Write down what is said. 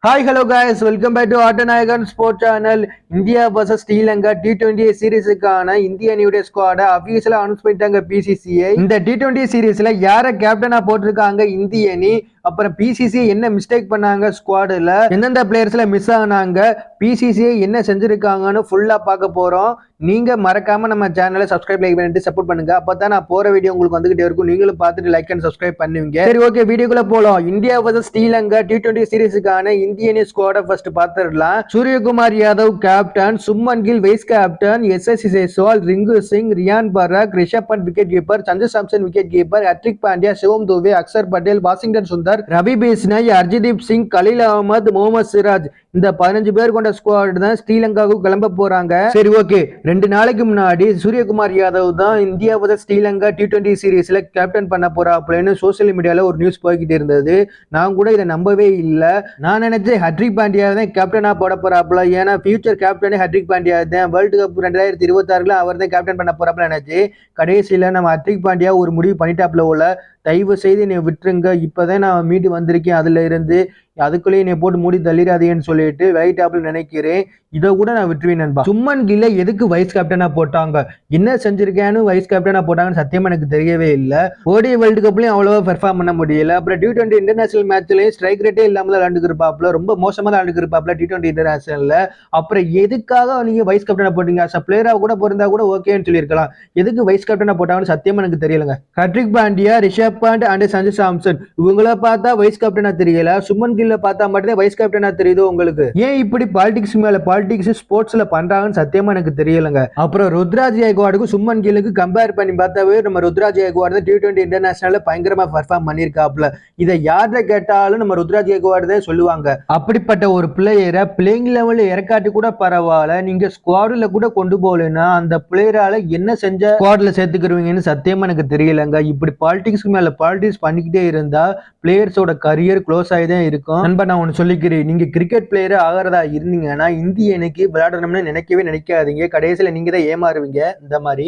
Hi, hello guys. Welcome back to Atanayagan Sport Channel. India vs Sri Lanka T20 சீரீஸுக்கான இந்திய அணியுடைய ஸ்குவாட அபிஷியலா announce பண்ணிட்டாங்க BCCI. இந்த T20 சீரீஸ்ல யார கேப்டனா போட்டிருக்காங்க இந்திய அணி, அப்புறம் பிசிசிஐ என்ன மிஸ்டேக் பண்ணாங்க ஸ்குவாடுல, எந்தெந்த பிளேயர்ஸ்ல மிஸ் ஆனாங்க, பிசிசிஐ என்ன செஞ்சிருக்காங்கன்னு ஃபுல்லா பார்க்க போறோம். நீங்க மறக்காம நம்ம சேனலை சப்ஸ்கிரைப் லைக் பண்ணிட்டு சப்போர்ட் பண்ணுங்க. அப்பதான் நான் போற வீடியோ உங்களுக்கு வந்துகிட்டே இருக்கும். நீங்களும் பார்த்துட்டு லைக் அண்ட் சப்ஸ்கிரைப் பண்ணுவீங்க. சரி, ஓகே, வீடியோக்குள்ள போலாம். இந்தியா vs ஸ்ரீலங்கா T20 சீரீஸுக்கான இந்திய அணி ஸ்குவாட ஃபர்ஸ்ட் பார்த்துடலாம். Suryakumar Yadav captain, Shubman Gill vice captain, எஸ்எஸ்சி Jaiswal, Rinku Singh, Riyan Parag, Rishabh Pant wicket keeper, Sanju Samson wicket keeper, Hardik Pandya, Shivam Dube, Axar Patel, Washington Sundar, Ravi Bishnoi, Arshdeep Singh, Khaleel Ahmed, Mohammed Siraj. இந்த 15 பேர் கொண்ட ஸ்குவாட் தான் ஸ்ரீலங்காவுக்கு கிளம்ப போறாங்க. சரி, ஓகே, 2 நாளைக்கு முன்னாடி சூரியகுமார் யாதவ் தான் இந்தியா vs ஸ்ரீலங்கா T20 சீரீஸ்ல கேப்டன் பண்ண போறாப்லன்னு சோசியல் மீடியால ஒரு நியூஸ் போய்கிட்டு இருந்தது. நான் கூட இதை நம்பவே இல்லை. நான் நினைச்சேன் ஹர்திக் பாண்டியா தான் கேப்டனா போட போறாப்ல. ஏன்னா ஃபியூச்சர் கேப்டனே ஹர்திக் பாண்டியா தான். வேர்ல்டு கப் 2026 அவர் தான் கேப்டன் பண்ண போறாப்ல நினைச்சு கடைசியில நம்ம ஹர்திக் பாண்டியா ஒரு முடிவு பண்ணிட்டாப்ல போல. தயவு செய்து என்னை விட்டுருங்க, இப்பதான் நான் மீண்டு வந்திருக்கேன் அதுல இருந்து, அதுக்குள்ளேயே என்னை போட்டு மூடி தள்ளிடாதேன்னு சொல்லிட்டு வெயிட்டாப்ல நினைக்கிறேன். இதை கூட நான் விட்டுருவேன் நண்பா. சும்மன் கில்ல எதுக்கு வைஸ் கேப்டனா போட்டாங்க, என்ன செஞ்சிருக்கேன்னு வைஸ் கேப்டனா போட்டாங்கன்னு சத்தியமா எனக்கு தெரியவே இல்லை. ஓடி வேர்ல்டு கப்லயும் அவ்வளவா பெர்ஃபார்ம் பண்ண முடியல. அப்புறம் T20 இன்டர்நேஷனல் மேட்ச்லயும் ஸ்ட்ரைக் ரேட்டே இல்லாம விளையாண்டுருப்பாப்ல, ரொம்ப மோசமா விளையாண்டுருப்பாப்ல T20 இன்டர்நேஷனல்ல. அப்புறம் எதுக்காக நீங்க வைஸ் கேப்டனா போட்டீங்க? அஸ் பிளேயரா கூட போயிருந்தா கூட ஓகேன்னு சொல்லியிருக்கலாம். எதுக்கு வைஸ் கேப்டனா போட்டாங்கன்னு சத்தியமா எனக்கு தெரியலங்க. ஹர்திக் பாண்டியா, ரிஷப் பண்ட் அண்ட் சஞ்சு சாம்சன் இவங்கள பார்த்தா வைஸ் கேப்டனா தெரியல. சுமன் கில்ல பார்த்தா மட்டும் வைஸ் கேப்டனா தெரியுது உங்களுக்கு. ஏன் இப்படி பாலிடிக்ஸ் மேல பாலிடிக்ஸ் ஸ்போர்ட்ஸ்ல பண்றாங்கன்னு சத்தியமா எனக்கு தெரியலங்க. அப்புறம் ருத்ராஜ் கெய்க்வாடுக்கு சுமன் கில்லுக்கு கம்பேர் பண்ணி பார்த்தாவே நம்ம ருத்ராஜ் கெய்க்வாடு T20 இன்டர்நேஷனல்ல பயங்கரமா பெர்ஃபார்ம் பண்ணிருக்காப்ல. இதை யார்கிட்ட கேட்டாலும் நம்ம ருத்ராஜ் கெய்க்வாடு தான் சொல்லுவாங்க. அப்படிப்பட்ட ஒரு பிளேயரை பிளேயிங் லெவல்ல இறக்காட்டி கூட பரவாயில்ல, நீங்க ஸ்குவாட்ல கூட கொண்டு போகலன்னா அந்த பிளேயரால என்ன செஞ்ச ஸ்குவாட்ல சேர்த்துக்கிருவீங்கன்னு சத்தியமா எனக்கு தெரியலங்க. இப்படி பாலிடிக்ஸ்க்கு மேல பாலிடிக்ஸ் பண்ணிக்கிட்டே இருந்தா பிளேயர்ஸோட கரியர் க்ளோஸ் ஆகி தான் இருக்கும். நண்பா, நான் ஒன்று சொல்லிக்கிறேன், நீங்க கிரிக்கெட் பிளேயர் ஆகிறதா இருந்தீங்கன்னா இந்திய அணிக்கு விளையாடணும்னு நினைக்கவே நினைக்காதீங்க. கடைசியில் நீங்க தான் ஏமாறுவீங்க இந்த மாதிரி.